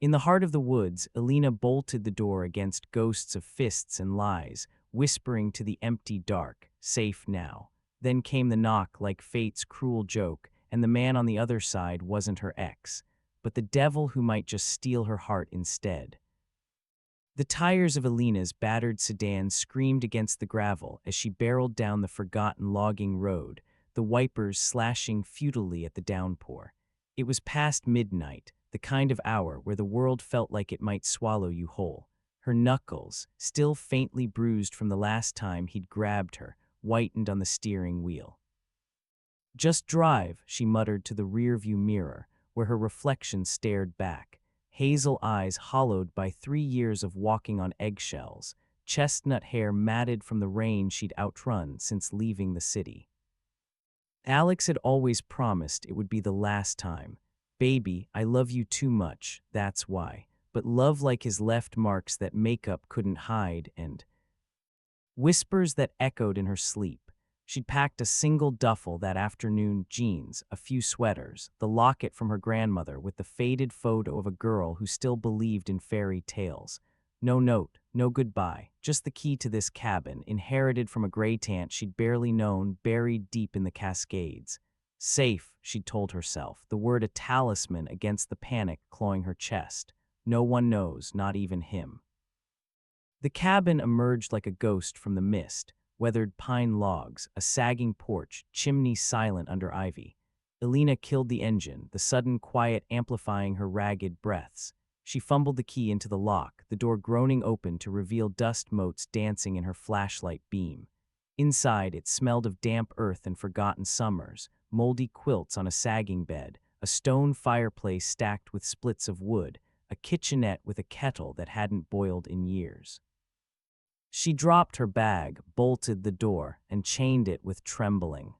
In the heart of the woods, Elena bolted the door against ghosts of fists and lies, whispering to the empty dark, safe now. Then came the knock like fate's cruel joke, and the man on the other side wasn't her ex, but the devil who might just steal her heart instead. The tires of Elena's battered sedan screamed against the gravel as she barreled down the forgotten logging road, the wipers slashing futilely at the downpour. It was past midnight, the kind of hour where the world felt like it might swallow you whole. Her knuckles, still faintly bruised from the last time he'd grabbed her, whitened on the steering wheel. "Just drive," she muttered to the rearview mirror, where her reflection stared back. Hazel eyes hollowed by 3 years of walking on eggshells, chestnut hair matted from the rain she'd outrun since leaving the city. Alex had always promised it would be the last time. "Baby, I love you too much, that's why." But love like his left marks that makeup couldn't hide, and whispers that echoed in her sleep. She'd packed a single duffel that afternoon, jeans, a few sweaters, the locket from her grandmother with the faded photo of a girl who still believed in fairy tales. No note, no goodbye, just the key to this cabin, inherited from a gray-tant she'd barely known, buried deep in the Cascades. Safe, she'd told herself, the word a talisman against the panic clawing her chest. No one knows, not even him. The cabin emerged like a ghost from the mist, weathered pine logs, a sagging porch, chimney silent under ivy. Elena killed the engine, the sudden quiet amplifying her ragged breaths. She fumbled the key into the lock, the door groaning open to reveal dust motes dancing in her flashlight beam. Inside, it smelled of damp earth and forgotten summers, moldy quilts on a sagging bed, a stone fireplace stacked with splits of wood, a kitchenette with a kettle that hadn't boiled in years. She dropped her bag, bolted the door, and chained it with trembling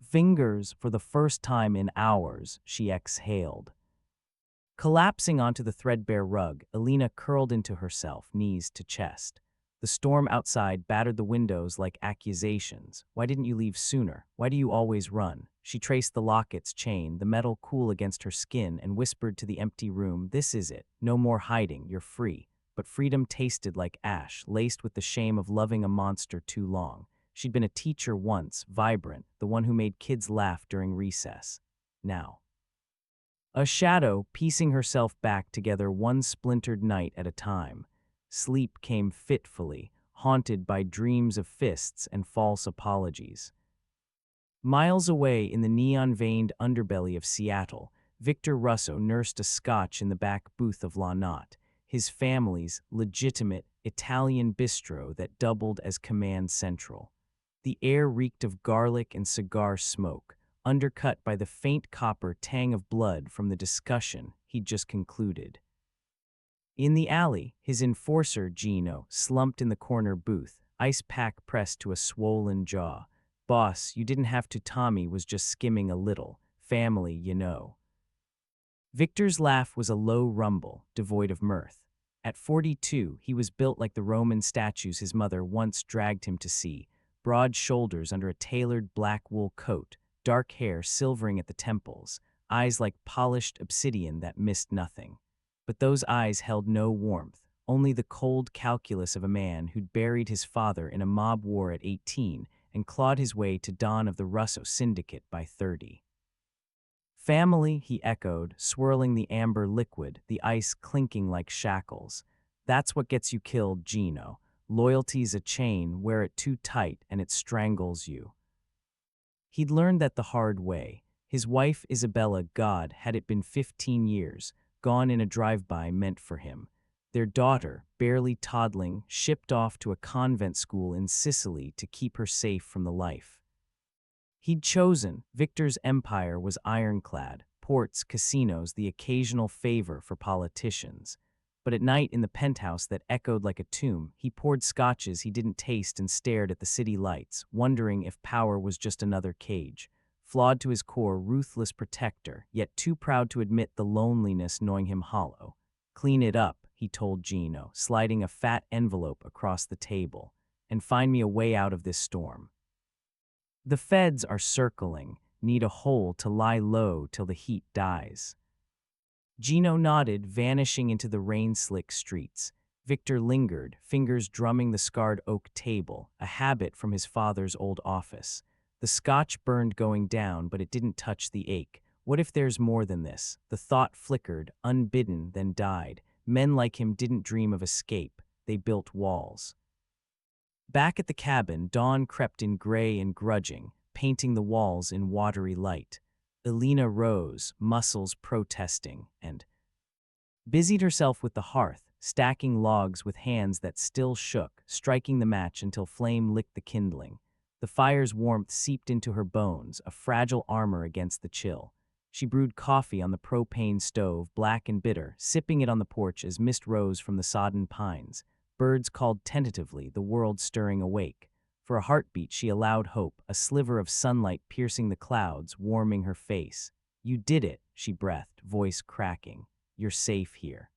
fingers. For the first time in hours, she exhaled. Collapsing onto the threadbare rug, Elena curled into herself, knees to chest. The storm outside battered the windows like accusations. "Why didn't you leave sooner? Why do you always run?" She traced the locket's chain, the metal cool against her skin, and whispered to the empty room, "This is it. No more hiding. You're free." But freedom tasted like ash, laced with the shame of loving a monster too long. She'd been a teacher once, vibrant, the one who made kids laugh during recess. Now, a shadow, piecing herself back together one splintered night at a time. Sleep came fitfully, haunted by dreams of fists and false apologies. Miles away in the neon-veined underbelly of Seattle, Victor Russo nursed a scotch in the back booth of La Notte, his family's legitimate Italian bistro that doubled as command central. The air reeked of garlic and cigar smoke, undercut by the faint copper tang of blood from the discussion he'd just concluded. In the alley, his enforcer, Gino, slumped in the corner booth, ice pack pressed to a swollen jaw. "Boss, you didn't have to. Tommy was just skimming a little. Family, you know." Victor's laugh was a low rumble, devoid of mirth. At 42, he was built like the Roman statues his mother once dragged him to see, broad shoulders under a tailored black wool coat, dark hair silvering at the temples, eyes like polished obsidian that missed nothing. But those eyes held no warmth, only the cold calculus of a man who'd buried his father in a mob war at 18 and clawed his way to dawn of the Russo Syndicate by 30. "Family," he echoed, swirling the amber liquid, the ice clinking like shackles. "That's what gets you killed, Gino. Loyalty's a chain, wear it too tight and it strangles you." He'd learned that the hard way. His wife, Isabella, God, had it been 15 years, gone in a drive-by meant for him. Their daughter, barely toddling, shipped off to a convent school in Sicily to keep her safe from the life he'd chosen. Victor's empire was ironclad, ports, casinos, the occasional favor for politicians. But at night in the penthouse that echoed like a tomb, he poured scotches he didn't taste and stared at the city lights, wondering if power was just another cage. Flawed to his core, ruthless protector, yet too proud to admit the loneliness gnawing him hollow. "Clean it up," he told Gino, sliding a fat envelope across the table, "and find me a way out of this storm. The feds are circling, need a hole to lie low till the heat dies." Gino nodded, vanishing into the rain-slick streets. Victor lingered, fingers drumming the scarred oak table, a habit from his father's old office. The scotch burned going down, but it didn't touch the ache. What if there's more than this? The thought flickered, unbidden, then died. Men like him didn't dream of escape. They built walls. Back at the cabin, dawn crept in gray and grudging, painting the walls in watery light. Elena rose, muscles protesting, and busied herself with the hearth, stacking logs with hands that still shook, striking the match until flame licked the kindling. The fire's warmth seeped into her bones, a fragile armor against the chill. She brewed coffee on the propane stove, black and bitter, sipping it on the porch as mist rose from the sodden pines. Birds called tentatively, the world stirring awake. For a heartbeat, she allowed hope, a sliver of sunlight piercing the clouds, warming her face. "You did it," she breathed, voice cracking. "You're safe here."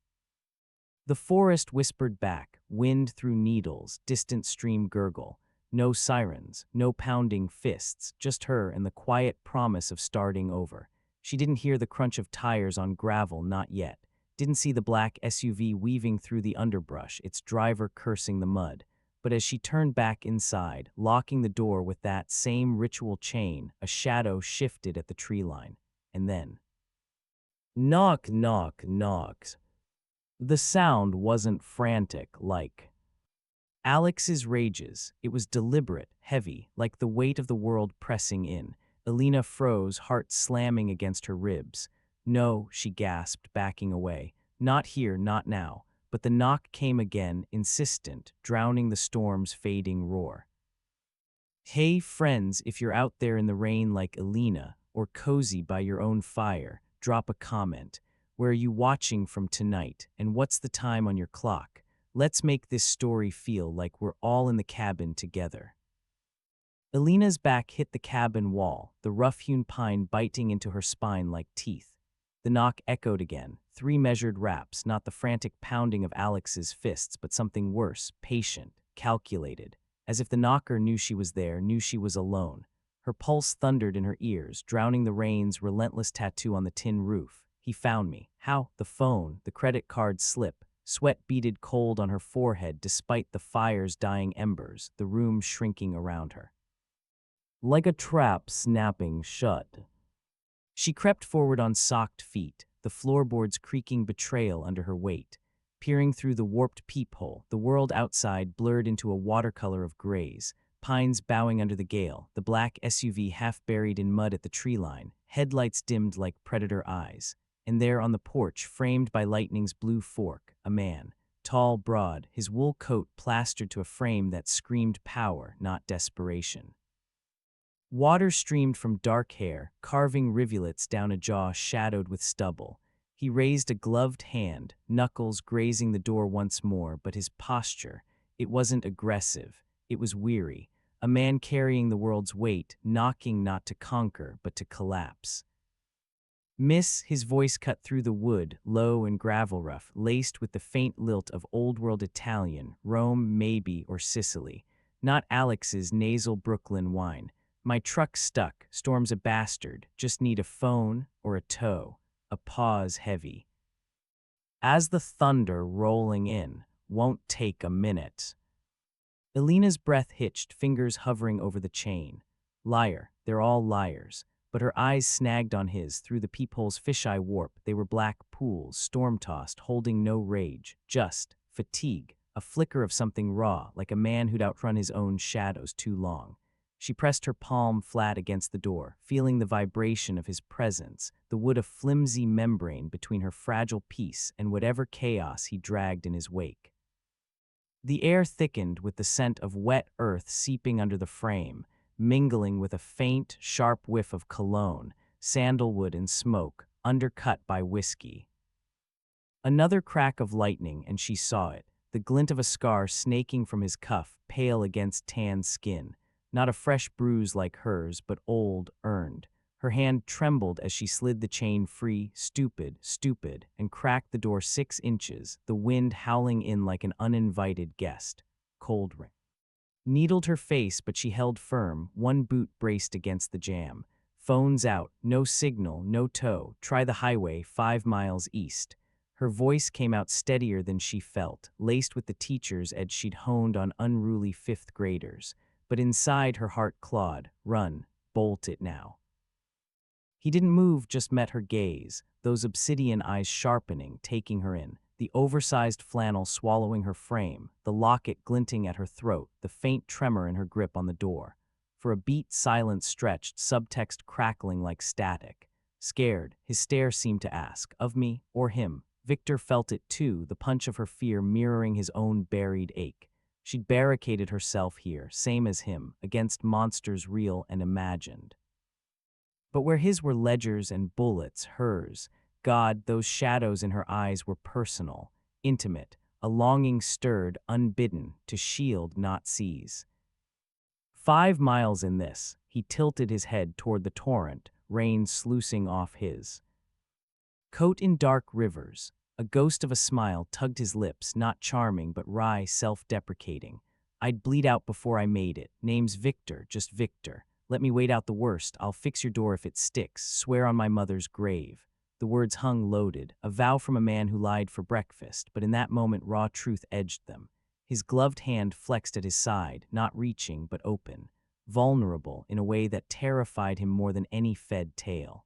The forest whispered back, wind through needles, distant stream gurgle. No sirens, no pounding fists, just her and the quiet promise of starting over. She didn't hear the crunch of tires on gravel, not yet. Didn't see the black SUV weaving through the underbrush, its driver cursing the mud. But as she turned back inside, locking the door with that same ritual chain, a shadow shifted at the tree line. And then, knock, knock, knocks. The sound wasn't frantic like Alex's rages. It was deliberate, heavy, like the weight of the world pressing in. Elena froze, heart slamming against her ribs. "No," she gasped, backing away. "Not here, not now." But the knock came again, insistent, drowning the storm's fading roar. "Hey, friends, if you're out there in the rain like Elena, or cozy by your own fire, drop a comment. Where are you watching from tonight, and what's the time on your clock? Let's make this story feel like we're all in the cabin together." Elena's back hit the cabin wall, the rough-hewn pine biting into her spine like teeth. The knock echoed again, 3 measured raps, not the frantic pounding of Alex's fists, but something worse, patient, calculated. As if the knocker knew she was there, knew she was alone. Her pulse thundered in her ears, drowning the rain's relentless tattoo on the tin roof. "He found me." How? The phone, the credit card slip. Sweat beaded cold on her forehead despite the fire's dying embers, the room shrinking around her. Like a trap snapping shut. She crept forward on socked feet, the floorboards creaking betrayal under her weight. Peering through the warped peephole, the world outside blurred into a watercolor of grays, pines bowing under the gale, the black SUV half buried in mud at the tree line, headlights dimmed like predator eyes. And there on the porch, framed by lightning's blue fork, a man. Tall, broad, his wool coat plastered to a frame that screamed power, not desperation. Water streamed from dark hair, carving rivulets down a jaw shadowed with stubble. He raised a gloved hand, knuckles grazing the door once more, but his posture, it wasn't aggressive, it was weary. A man carrying the world's weight, knocking not to conquer, but to collapse. "Miss," his voice cut through the wood, low and gravel rough, laced with the faint lilt of old-world Italian, Rome maybe, or Sicily. Not Alex's nasal Brooklyn whine. "My truck's stuck, storm's a bastard, just need a phone or a tow." A pause heavy. "As the thunder rolling in, won't take a minute." Elena's breath hitched, fingers hovering over the chain. Liar, they're all liars. But her eyes snagged on his through the peephole's fisheye warp. They were black pools, storm-tossed, holding no rage, just fatigue, a flicker of something raw, like a man who'd outrun his own shadows too long. She pressed her palm flat against the door, feeling the vibration of his presence, the wood a flimsy membrane between her fragile peace and whatever chaos he dragged in his wake. The air thickened with the scent of wet earth seeping under the frame, mingling with a faint, sharp whiff of cologne, sandalwood and smoke, undercut by whiskey. Another crack of lightning, and she saw it, the glint of a scar snaking from his cuff, pale against tan skin. Not a fresh bruise like hers, but old, earned. Her hand trembled as she slid the chain free, stupid, and cracked the door 6 inches, the wind howling in like an uninvited guest. Cold rain needled her face, but she held firm, one boot braced against the jam. Phones out, no signal, no tow. Try the highway 5 miles east. Her voice came out steadier than she felt, laced with the teacher's edge she'd honed on unruly fifth graders. But inside her heart clawed, run, bolt it now. He didn't move, just met her gaze, those obsidian eyes sharpening, taking her in, the oversized flannel swallowing her frame, the locket glinting at her throat, the faint tremor in her grip on the door. For a beat, silence stretched, subtext crackling like static. Scared, his stare seemed to ask, of me or him? Victor felt it too, the punch of her fear mirroring his own buried ache. She'd barricaded herself here, same as him, against monsters real and imagined. But where his were ledgers and bullets, hers, God, those shadows in her eyes were personal, intimate, a longing stirred, unbidden, to shield, not seize. 5 miles in this, he tilted his head toward the torrent, rain sluicing off his coat in dark rivers. A ghost of a smile tugged his lips, not charming but wry, self-deprecating. I'd bleed out before I made it. Name's Victor, just Victor. Let me wait out the worst. I'll fix your door if it sticks. Swear on my mother's grave. The words hung loaded, a vow from a man who lied for breakfast, but in that moment raw truth edged them. His gloved hand flexed at his side, not reaching but open, vulnerable in a way that terrified him more than any fed tale.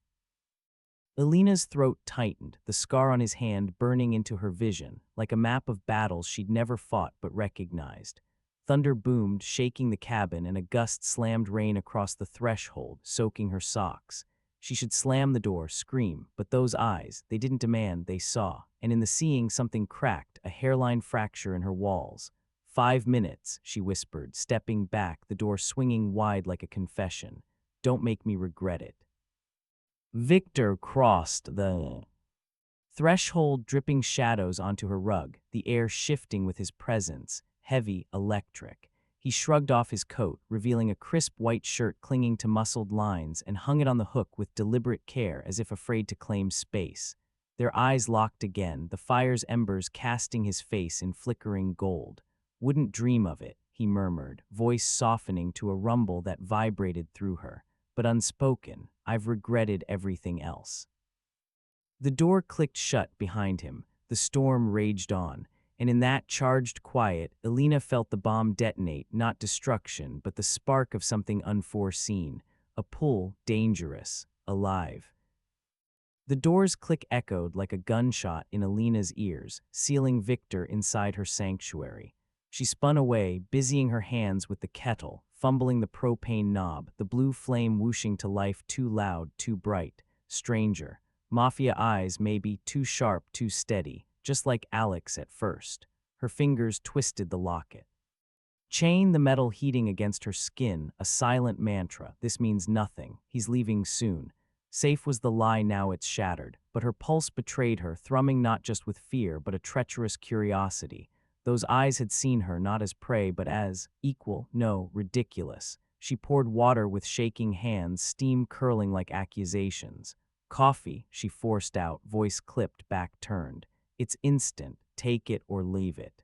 Elena's throat tightened, the scar on his hand burning into her vision, like a map of battles she'd never fought but recognized. Thunder boomed, shaking the cabin, and a gust slammed rain across the threshold, soaking her socks. She should slam the door, scream, but those eyes, they didn't demand, they saw, and in the seeing something cracked, a hairline fracture in her walls. 5 minutes, she whispered, stepping back, the door swinging wide like a confession. Don't make me regret it. Victor crossed the threshold, dripping shadows onto her rug, the air shifting with his presence, heavy, electric. He shrugged off his coat, revealing a crisp white shirt clinging to muscled lines, and hung it on the hook with deliberate care as if afraid to claim space. Their eyes locked again, the fire's embers casting his face in flickering gold. Wouldn't dream of it, he murmured, voice softening to a rumble that vibrated through her. But unspoken, I've regretted everything else. The door clicked shut behind him, the storm raged on, and in that charged quiet, Elena felt the bomb detonate, not destruction, but the spark of something unforeseen, a pull, dangerous, alive. The door's click echoed like a gunshot in Elena's ears, sealing Victor inside her sanctuary. She spun away, busying her hands with the kettle, fumbling the propane knob, the blue flame whooshing to life, too loud, too bright. Stranger. Mafia eyes, maybe, too sharp, too steady, just like Alex at first. Her fingers twisted the locket. Chain, the metal heating against her skin, a silent mantra. This means nothing. He's leaving soon. Safe was the lie, now it's shattered. But her pulse betrayed her, thrumming not just with fear, but a treacherous curiosity. Those eyes had seen her not as prey, but as equal, no, ridiculous. She poured water with shaking hands, steam curling like accusations. Coffee, she forced out, voice clipped, back turned. It's instant, take it or leave it.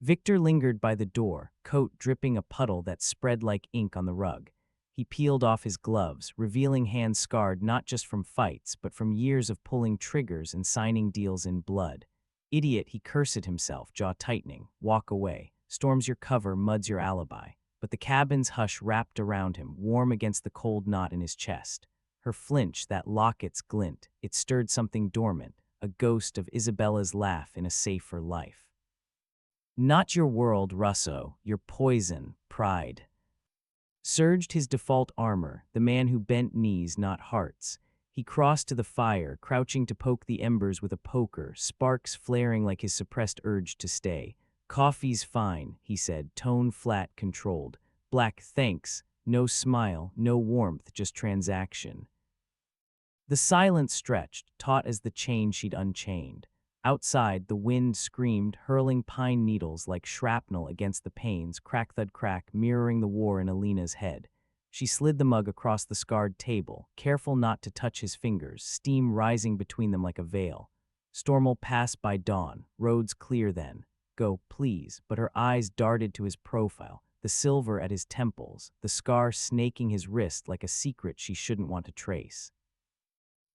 Victor lingered by the door, coat dripping a puddle that spread like ink on the rug. He peeled off his gloves, revealing hands scarred not just from fights, but from years of pulling triggers and signing deals in blood. Idiot, he cursed himself, jaw tightening. Walk away. Storms your cover, muds your alibi. But the cabin's hush wrapped around him, warm against the cold knot in his chest. Her flinch, that locket's glint, it stirred something dormant, a ghost of Isabella's laugh in a safer life. Not your world, Russo, your poison, pride. Surged his default armor, the man who bent knees, not hearts. He crossed to the fire, crouching to poke the embers with a poker, sparks flaring like his suppressed urge to stay. Coffee's fine, he said, tone flat, controlled. Black, thanks. No smile, no warmth, just transaction. The silence stretched, taut as the chain she'd unchained. Outside, the wind screamed, hurling pine needles like shrapnel against the panes, crack-thud crack, mirroring the war in Elena's head. She slid the mug across the scarred table, careful not to touch his fingers, steam rising between them like a veil. Storm'll pass by dawn, roads clear then. Go, please, but her eyes darted to his profile, the silver at his temples, the scar snaking his wrist like a secret she shouldn't want to trace.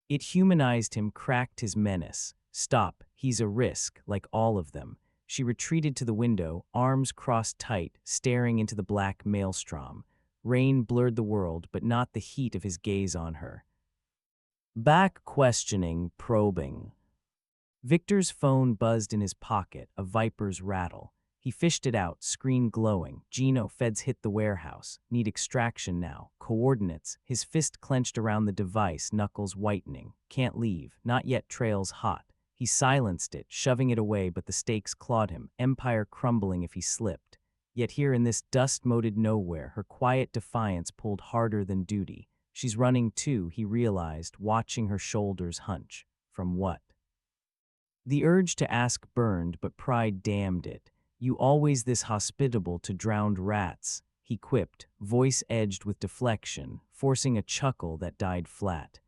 It humanized him, cracked his menace. Stop, he's a risk, like all of them. She retreated to the window, arms crossed tight, staring into the black maelstrom. Rain blurred the world, but not the heat of his gaze on her. Back questioning, probing. Victor's phone buzzed in his pocket, a viper's rattle. He fished it out, screen glowing. Gino, feds hit the warehouse. Need extraction now. Coordinates. His fist clenched around the device, knuckles whitening. Can't leave. Not yet, trails hot. He silenced it, shoving it away, but the stakes clawed him, empire crumbling if he slipped. Yet here in this dust-moated nowhere, her quiet defiance pulled harder than duty. She's running too, he realized, watching her shoulders hunch. From what? The urge to ask burned, but pride damned it. You always this hospitable to drowned rats, he quipped, voice edged with deflection, forcing a chuckle that died flat.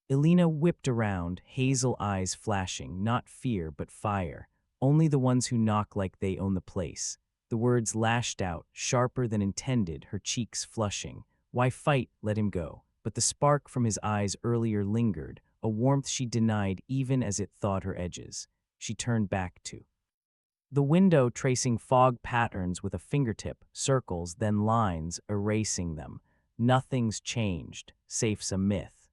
Elena whipped around, hazel eyes flashing, not fear but fire. Only the ones who knock like they own the place. The words lashed out, sharper than intended, her cheeks flushing. Why fight? Let him go. But the spark from his eyes earlier lingered, a warmth she denied even as it thawed her edges. She turned back to the window, tracing fog patterns with a fingertip, circles, then lines, erasing them. Nothing's changed. Safe's a myth.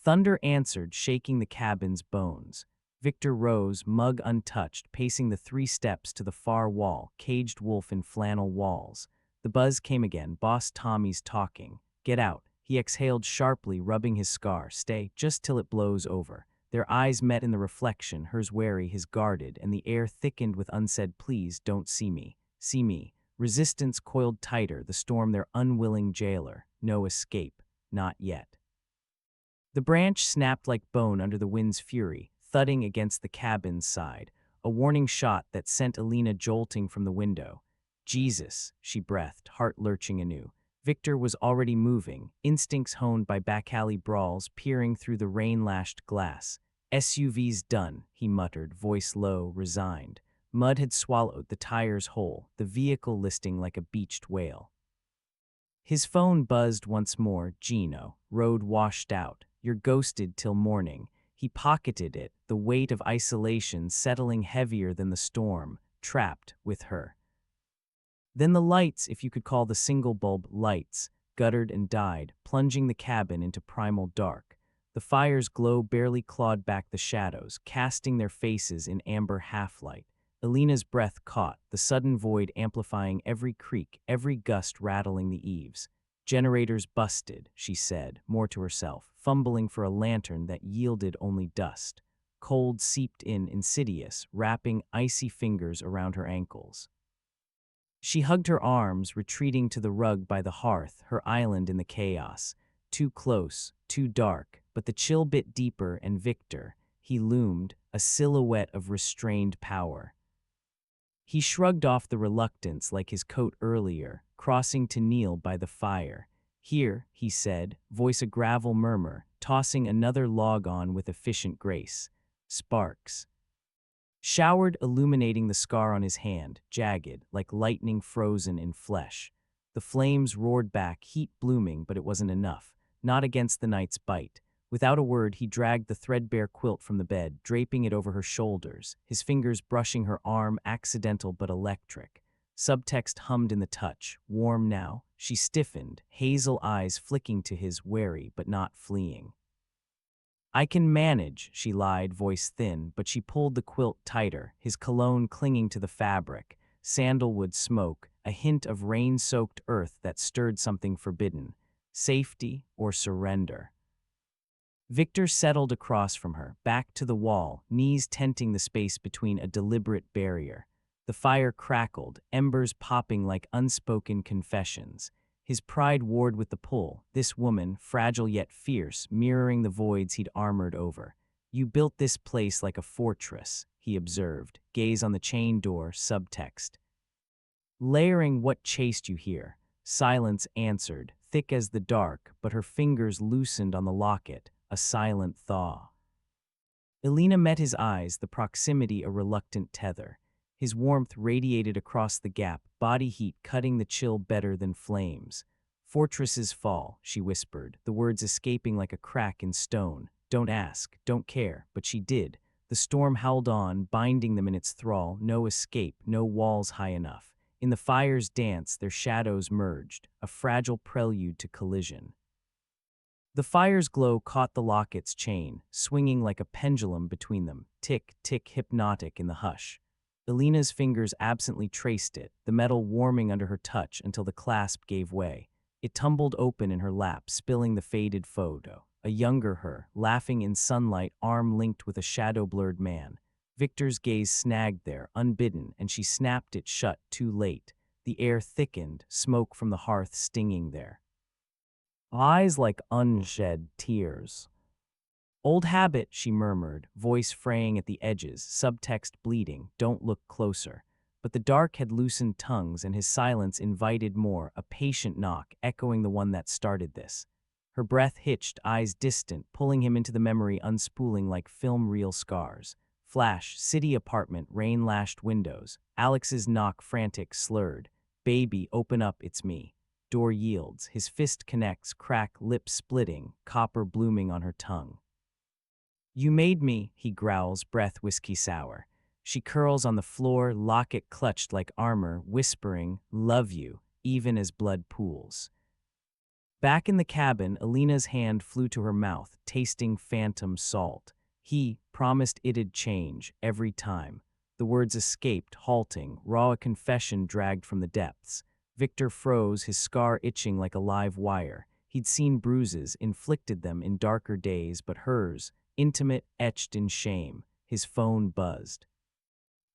Thunder answered, shaking the cabin's bones. Victor rose, mug untouched, pacing the 3 steps to the far wall, caged wolf in flannel walls. The buzz came again. Boss Tommy's talking. Get out. He exhaled sharply, rubbing his scar. Stay, just till it blows over. Their eyes met in the reflection, hers wary, his guarded, and the air thickened with unsaid please, don't see me. See me. Resistance coiled tighter, the storm their unwilling jailer. No escape. Not yet. The branch snapped like bone under the wind's fury, thudding against the cabin's side, a warning shot that sent Elena jolting from the window. Jesus, she breathed, heart lurching anew. Victor was already moving, instincts honed by back-alley brawls peering through the rain-lashed glass. SUV's done, he muttered, voice low, resigned. Mud had swallowed the tires whole, the vehicle listing like a beached whale. His phone buzzed once more. Gino, road washed out. You're ghosted till morning. He pocketed it, the weight of isolation settling heavier than the storm, trapped with her. Then the lights, if you could call the single bulb lights, guttered and died, plunging the cabin into primal dark. The fire's glow barely clawed back the shadows, casting their faces in amber half-light. Elena's breath caught, the sudden void amplifying every creak, every gust rattling the eaves. Generators busted, she said, more to herself, fumbling for a lantern that yielded only dust. Cold seeped in, insidious, wrapping icy fingers around her ankles. She hugged her arms, retreating to the rug by the hearth, her island in the chaos. Too close, too dark, but the chill bit deeper, and Victor, he loomed, a silhouette of restrained power. He shrugged off the reluctance like his coat earlier, crossing to kneel by the fire. Here, he said, voice a gravel murmur, tossing another log on with efficient grace. Sparks showered, illuminating the scar on his hand, jagged, like lightning frozen in flesh. The flames roared back, heat blooming, but it wasn't enough. Not against the night's bite. Without a word, he dragged the threadbare quilt from the bed, draping it over her shoulders, his fingers brushing her arm, accidental but electric. Subtext hummed in the touch, warm now. She stiffened, hazel eyes flicking to his, wary but not fleeing. I can manage, she lied, voice thin, but she pulled the quilt tighter, his cologne clinging to the fabric, sandalwood smoke, a hint of rain-soaked earth that stirred something forbidden. Safety or surrender? Victor settled across from her, back to the wall, knees tenting the space between a deliberate barrier. The fire crackled, embers popping like unspoken confessions. His pride warred with the pull, this woman, fragile yet fierce, mirroring the voids he'd armored over. You built this place like a fortress, he observed, gaze on the chain door, subtext. Layering what chased you here. Silence answered, thick as the dark, but her fingers loosened on the locket, a silent thaw. Elena met his eyes, the proximity a reluctant tether. His warmth radiated across the gap, body heat cutting the chill better than flames. "Fortresses fall," she whispered, the words escaping like a crack in stone. "Don't ask, don't care," but she did. The storm howled on, binding them in its thrall, no escape, no walls high enough. In the fire's dance, their shadows merged, a fragile prelude to collision. The fire's glow caught the locket's chain, swinging like a pendulum between them, tick, tick, hypnotic in the hush. Elena's fingers absently traced it, the metal warming under her touch until the clasp gave way. It tumbled open in her lap, spilling the faded photo. A younger her, laughing in sunlight, arm linked with a shadow-blurred man. Victor's gaze snagged there, unbidden, and she snapped it shut too late. The air thickened, smoke from the hearth stinging there. Eyes like unshed tears. "Old habit," she murmured, voice fraying at the edges, subtext bleeding, "don't look closer." But the dark had loosened tongues, and his silence invited more, a patient knock, echoing the one that started this. Her breath hitched, eyes distant, pulling him into the memory, unspooling like film-reel scars. Flash, city apartment, rain-lashed windows. Alex's knock, frantic, slurred. "Baby, open up, it's me." Door yields, his fist connects, crack, lips splitting, copper blooming on her tongue. "You made me," he growls, breath whiskey sour. She curls on the floor, locket clutched like armor, whispering, "Love you," even as blood pools. Back in the cabin, Elena's hand flew to her mouth, tasting phantom salt. He promised it'd change every time. The words escaped, halting, raw, a confession dragged from the depths. Victor froze, his scar itching like a live wire. He'd seen bruises, inflicted them in darker days, but hers, intimate, etched in shame. His phone buzzed.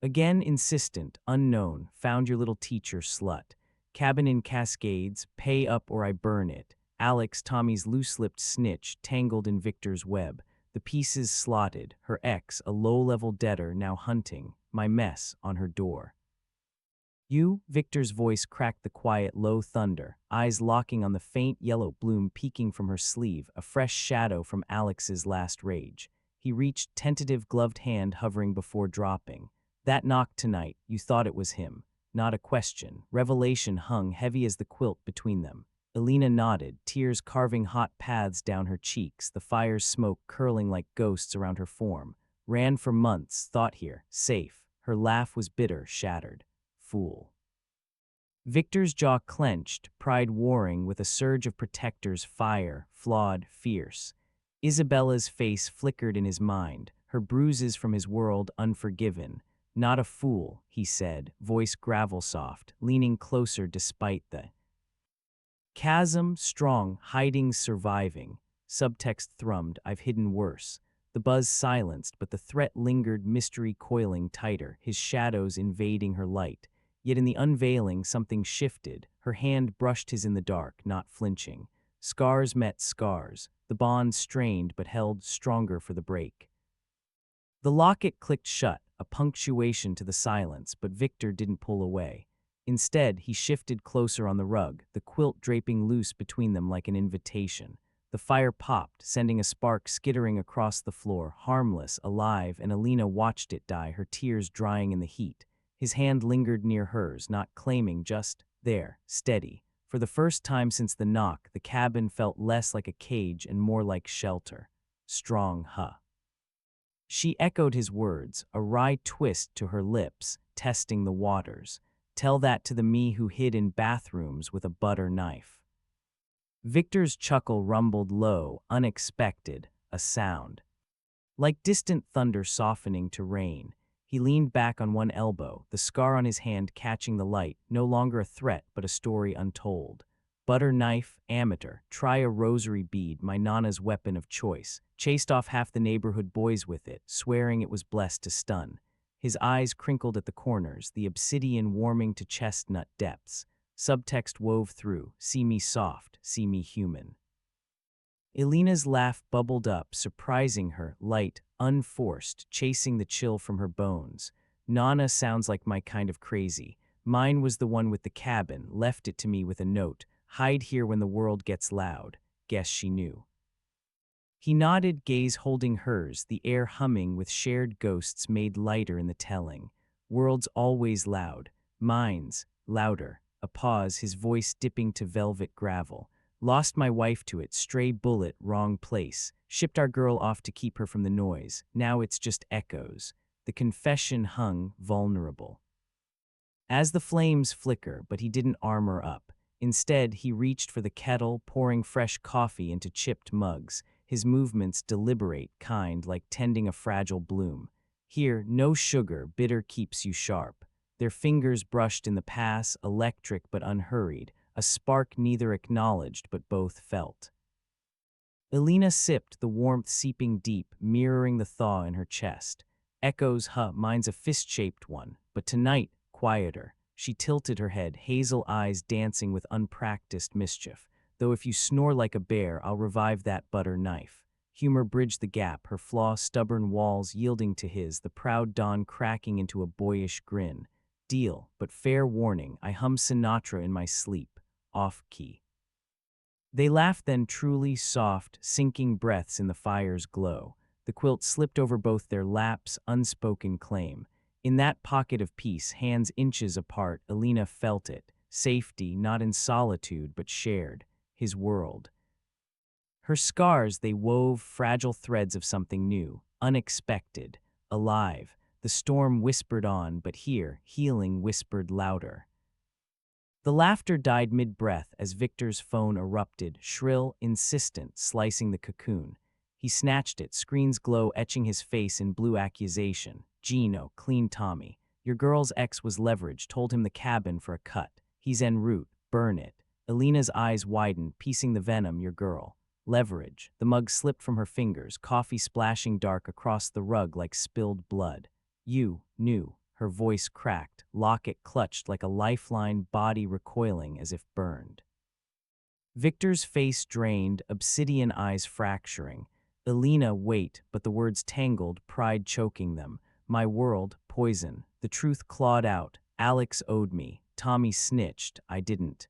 Again insistent, unknown, "Found your little teacher, slut. Cabin in Cascades, pay up or I burn it." Alex, Tommy's loose-lipped snitch, tangled in Victor's web. The pieces slotted, her ex, a low-level debtor, now hunting. My mess on her door. "You?" Victor's voice cracked the quiet, low thunder, eyes locking on the faint yellow bloom peeking from her sleeve, a fresh shadow from Alex's last rage. He reached, tentative gloved hand hovering before dropping. "That knock tonight, you thought it was him." Not a question. Revelation hung heavy as the quilt between them. Elena nodded, tears carving hot paths down her cheeks, the fire's smoke curling like ghosts around her form. "Ran for months, thought here, safe." Her laugh was bitter, shattered. "Fool." Victor's jaw clenched, pride warring with a surge of protectors, fire, flawed, fierce. Isabella's face flickered in his mind, her bruises from his world unforgiven. "Not a fool," he said, voice gravel-soft, leaning closer despite the chasm, strong, hiding, surviving. Subtext thrummed, "I've hidden worse." The buzz silenced, but the threat lingered, mystery coiling tighter, his shadows invading her light. Yet in the unveiling, something shifted. Her hand brushed his in the dark, not flinching. Scars met scars, the bond strained but held stronger for the break. The locket clicked shut, a punctuation to the silence, but Victor didn't pull away. Instead, he shifted closer on the rug, the quilt draping loose between them like an invitation. The fire popped, sending a spark skittering across the floor, harmless, alive, and Elena watched it die, her tears drying in the heat. His hand lingered near hers, not claiming, just there, steady. For the first time since the knock, the cabin felt less like a cage and more like shelter. Strong, huh? She echoed his words, a wry twist to her lips, testing the waters. "Tell that to the me who hid in bathrooms with a butter knife." Victor's chuckle rumbled low, unexpected, a sound. Like distant thunder softening to rain. He leaned back on one elbow, the scar on his hand catching the light, no longer a threat but a story untold. "Butter knife, amateur, try a rosary bead, my nana's weapon of choice. Chased off half the neighborhood boys with it, swearing it was blessed to stun." His eyes crinkled at the corners, the obsidian warming to chestnut depths. Subtext wove through, "See me soft, see me human." Elena's laugh bubbled up, surprising her, light, unforced, chasing the chill from her bones. "Nana sounds like my kind of crazy. Mine was the one with the cabin, left it to me with a note. Hide here when the world gets loud." Guess she knew. He nodded, gaze holding hers, the air humming with shared ghosts made lighter in the telling. World's always loud. Mine's louder. A pause, his voice dipping to velvet gravel. Lost my wife to it, stray bullet, wrong place. Shipped our girl off to keep her from the noise. Now it's just echoes. The confession hung vulnerable. As the flames flicker, but he didn't armor up. Instead, he reached for the kettle, pouring fresh coffee into chipped mugs. His movements deliberate, kind, like tending a fragile bloom. Here, no sugar, bitter keeps you sharp. Their fingers brushed in the pass, electric but unhurried, a spark neither acknowledged but both felt. Elena sipped, the warmth seeping deep, mirroring the thaw in her chest. Echoes, mine's a fist-shaped one, but tonight, quieter. She tilted her head, hazel eyes dancing with unpracticed mischief. Though if you snore like a bear, I'll revive that butter knife. Humor bridged the gap, her flaw stubborn walls yielding to his, the proud dawn cracking into a boyish grin. Deal, but fair warning, I hum Sinatra in my sleep. Off-key. They laughed then, truly soft, sinking breaths in the fire's glow. The quilt slipped over both their laps, unspoken claim. In that pocket of peace, hands inches apart, Elena felt it. Safety, not in solitude, but shared. His world. Her scars, they wove fragile threads of something new, unexpected, alive. The storm whispered on, but here, healing whispered louder. The laughter died mid-breath as Victor's phone erupted, shrill, insistent, slicing the cocoon. He snatched it, screen's glow etching his face in blue accusation. Gino, clean Tommy. Your girl's ex was leverage, told him the cabin for a cut. He's en route, burn it. Elena's eyes widened, piecing the venom, your girl. Leverage. The mug slipped from her fingers, coffee splashing dark across the rug like spilled blood. You knew. Her voice cracked, locket clutched like a lifeline, body recoiling as if burned. Victor's face drained, obsidian eyes fracturing. Elena, wait, but the words tangled, pride choking them. My world, poison. The truth clawed out. Alex owed me. Tommy snitched. I didn't.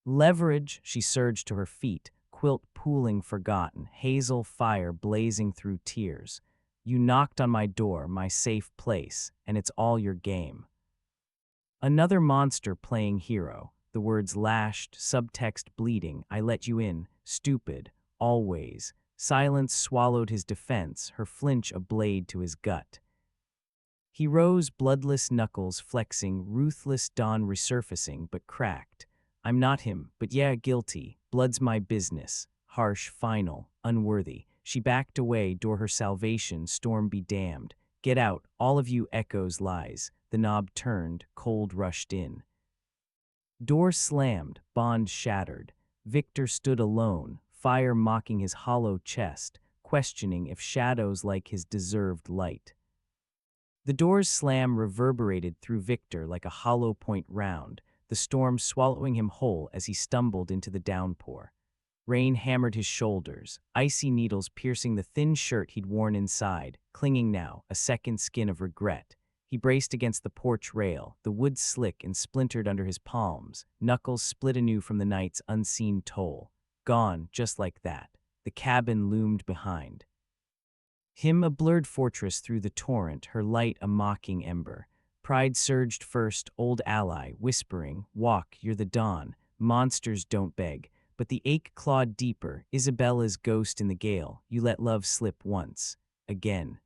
Leverage, she surged to her feet, quilt pooling forgotten, hazel fire blazing through tears. You knocked on my door, my safe place, and it's all your game. Another monster playing hero, the words lashed, subtext bleeding, I let you in, stupid, always. Silence swallowed his defense, her flinch a blade to his gut. He rose, bloodless knuckles flexing, ruthless dawn resurfacing, but cracked. I'm not him, but yeah, guilty. Blood's my business. Harsh, final, unworthy. She backed away, door her salvation, storm be damned. Get out, all of you echoes lies. The knob turned, cold rushed in. Door slammed, bond shattered. Victor stood alone, fire mocking his hollow chest, questioning if shadows like his deserved light. The door's slam reverberated through Victor like a hollow point round, the storm swallowing him whole as he stumbled into the downpour. Rain hammered his shoulders, icy needles piercing the thin shirt he'd worn inside, clinging now, a second skin of regret. He braced against the porch rail, the wood slick and splintered under his palms, knuckles split anew from the night's unseen toll. Gone, just like that. The cabin loomed behind. Him a blurred fortress through the torrent, her light a mocking ember. Pride surged first, old ally, whispering, walk, you're the dawn, monsters don't beg. But the ache clawed deeper, Isabella's ghost in the gale, you let love slip once. Again.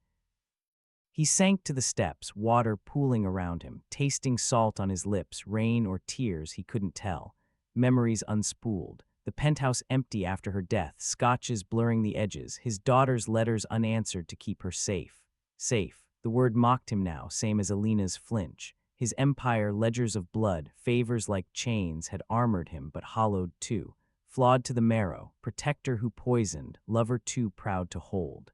He sank to the steps, water pooling around him, tasting salt on his lips, rain or tears he couldn't tell. Memories unspooled. The penthouse empty after her death, scotches blurring the edges, his daughter's letters unanswered to keep her safe. Safe. The word mocked him now, same as Elena's flinch. His empire, ledgers of blood, favors like chains, had armored him but hollowed too. Flawed to the marrow, protector who poisoned, lover too proud to hold.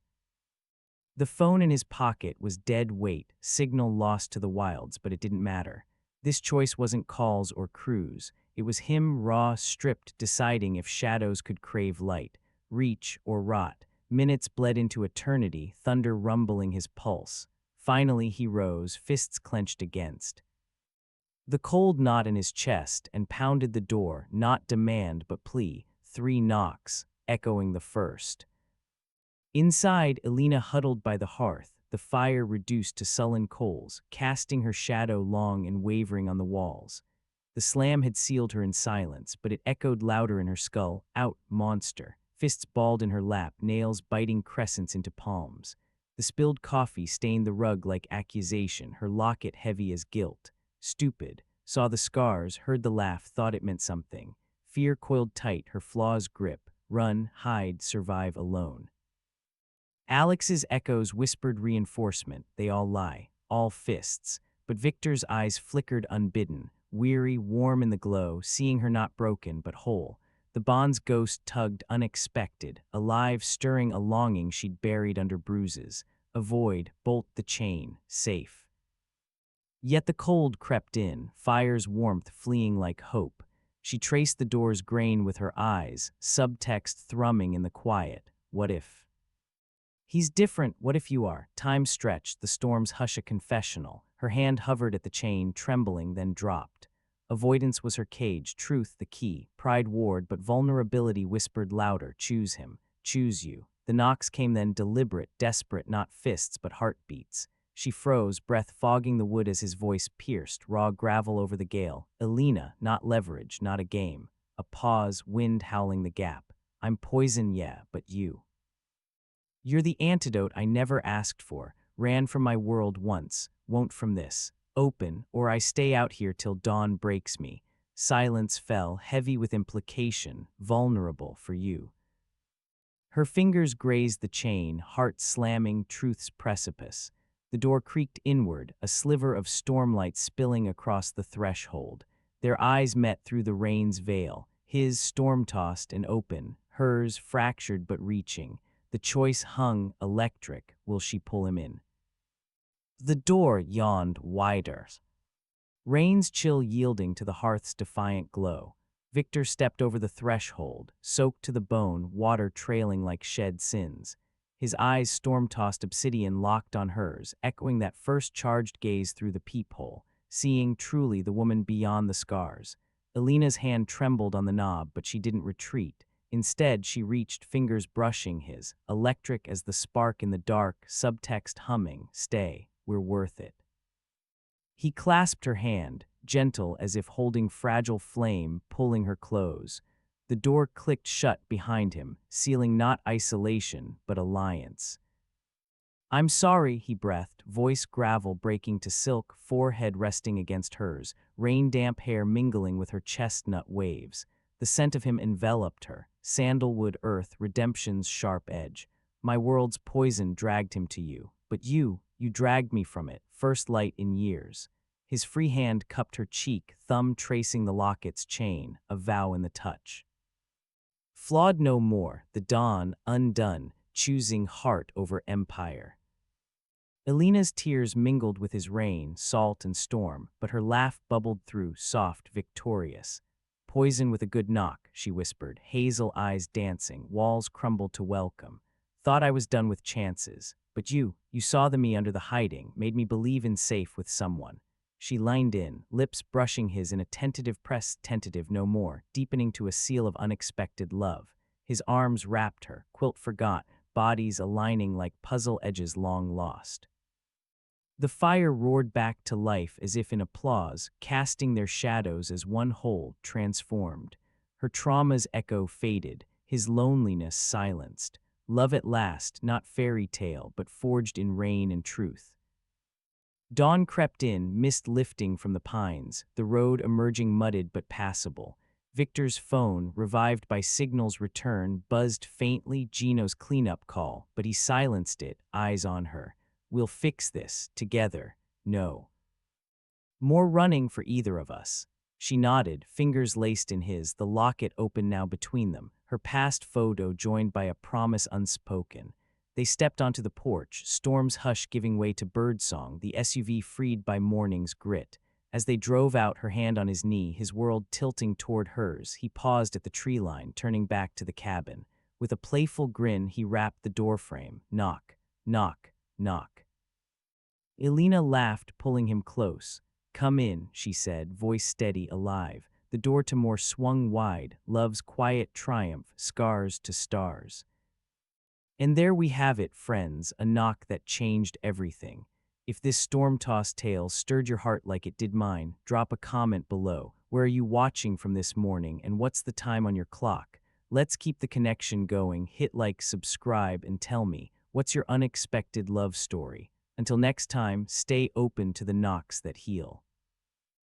The phone in his pocket was dead weight, signal lost to the wilds, but it didn't matter. This choice wasn't calls or crews. It was him, raw, stripped, deciding if shadows could crave light, reach or rot. Minutes bled into eternity, thunder rumbling his pulse. Finally he rose, fists clenched against the cold knot in his chest, and pounded the door, not demand but plea. 3 knocks, echoing the first. Inside, Elena huddled by the hearth, the fire reduced to sullen coals, casting her shadow long and wavering on the walls. The slam had sealed her in silence, but it echoed louder in her skull. Out, monster. Fists balled in her lap, nails biting crescents into palms. The spilled coffee stained the rug like accusation, her locket heavy as guilt. Stupid. Saw the scars, heard the laugh, thought it meant something. Fear coiled tight, her flaws grip. Run, hide, survive alone. Alex's echoes whispered reinforcement. They all lie. All fists. But Victor's eyes flickered unbidden, weary, warm in the glow, seeing her not broken but whole. The bond's ghost tugged unexpected, alive, stirring a longing she'd buried under bruises. Avoid, bolt the chain, safe. Yet the cold crept in, fire's warmth fleeing like hope. She traced the door's grain with her eyes, subtext thrumming in the quiet. What if? He's different, what if you are? Time stretched, the storm's hush a confessional. Her hand hovered at the chain, trembling, then dropped. Avoidance was her cage, truth the key. Pride warred, but vulnerability whispered louder. Choose him. Choose you. The knocks came then, deliberate, desperate, not fists, but heartbeats. She froze, breath fogging the wood as his voice pierced, raw gravel over the gale. Elena, not leverage, not a game. A pause, wind howling the gap. I'm poison, yeah, but you. You're the antidote I never asked for, ran from my world once, won't from this. Open, or I stay out here till dawn breaks me. Silence fell, heavy with implication, vulnerable for you. Her fingers grazed the chain, heart slamming truth's precipice. The door creaked inward, a sliver of stormlight spilling across the threshold. Their eyes met through the rain's veil, his storm-tossed and open, hers fractured but reaching. The choice hung, electric. Will she pull him in? The door yawned wider, rain's chill yielding to the hearth's defiant glow. Victor stepped over the threshold, soaked to the bone, water trailing like shed sins. His eyes, storm-tossed obsidian, locked on hers, echoing that first charged gaze through the peephole, seeing truly the woman beyond the scars. Elena's hand trembled on the knob, but she didn't retreat. Instead, she reached, fingers brushing his, electric as the spark in the dark, subtext humming, stay, we're worth it. He clasped her hand, gentle as if holding fragile flame, pulling her close. The door clicked shut behind him, sealing not isolation, but alliance. I'm sorry, he breathed, voice gravel breaking to silk, forehead resting against hers, rain-damp hair mingling with her chestnut waves. The scent of him enveloped her, sandalwood earth, redemption's sharp edge. My world's poison dragged him to you, but you dragged me from it, first light in years. His free hand cupped her cheek, thumb tracing the locket's chain, a vow in the touch. Flawed no more, the dawn, undone, choosing heart over empire. Elena's tears mingled with his rain, salt and storm, but her laugh bubbled through, soft, victorious. Poison with a good knock, she whispered, hazel eyes dancing, walls crumbled to welcome. Thought I was done with chances, but you saw me under the hiding, made me believe in safe with someone. She leaned in, lips brushing his in a tentative press, tentative no more, deepening to a seal of unexpected love. His arms wrapped her, quilt forgot, bodies aligning like puzzle edges long lost. The fire roared back to life as if in applause, casting their shadows as one whole, transformed. Her trauma's echo faded, his loneliness silenced. Love at last, not fairy tale, but forged in rain and truth. Dawn crept in, mist lifting from the pines, the road emerging mudded but passable. Victor's phone, revived by Signal's return, buzzed faintly, Gino's cleanup call, but he silenced it, eyes on her. We'll fix this, together. No. More running for either of us. She nodded, fingers laced in his, the locket open now between them, her past photo joined by a promise unspoken. They stepped onto the porch, storm's hush giving way to birdsong, the SUV freed by morning's grit. As they drove out, her hand on his knee, his world tilting toward hers, he paused at the tree line, turning back to the cabin. With a playful grin, he rapped the doorframe. Knock, knock, knock. Elena laughed, pulling him close. Come in, she said, voice steady, alive. The door to more swung wide, love's quiet triumph, scars to stars. And there we have it, friends, a knock that changed everything. If this storm-tossed tale stirred your heart like it did mine, drop a comment below. Where are you watching from this morning, and what's the time on your clock? Let's keep the connection going. Hit like, subscribe, and tell me, what's your unexpected love story? Until next time, stay open to the knocks that heal.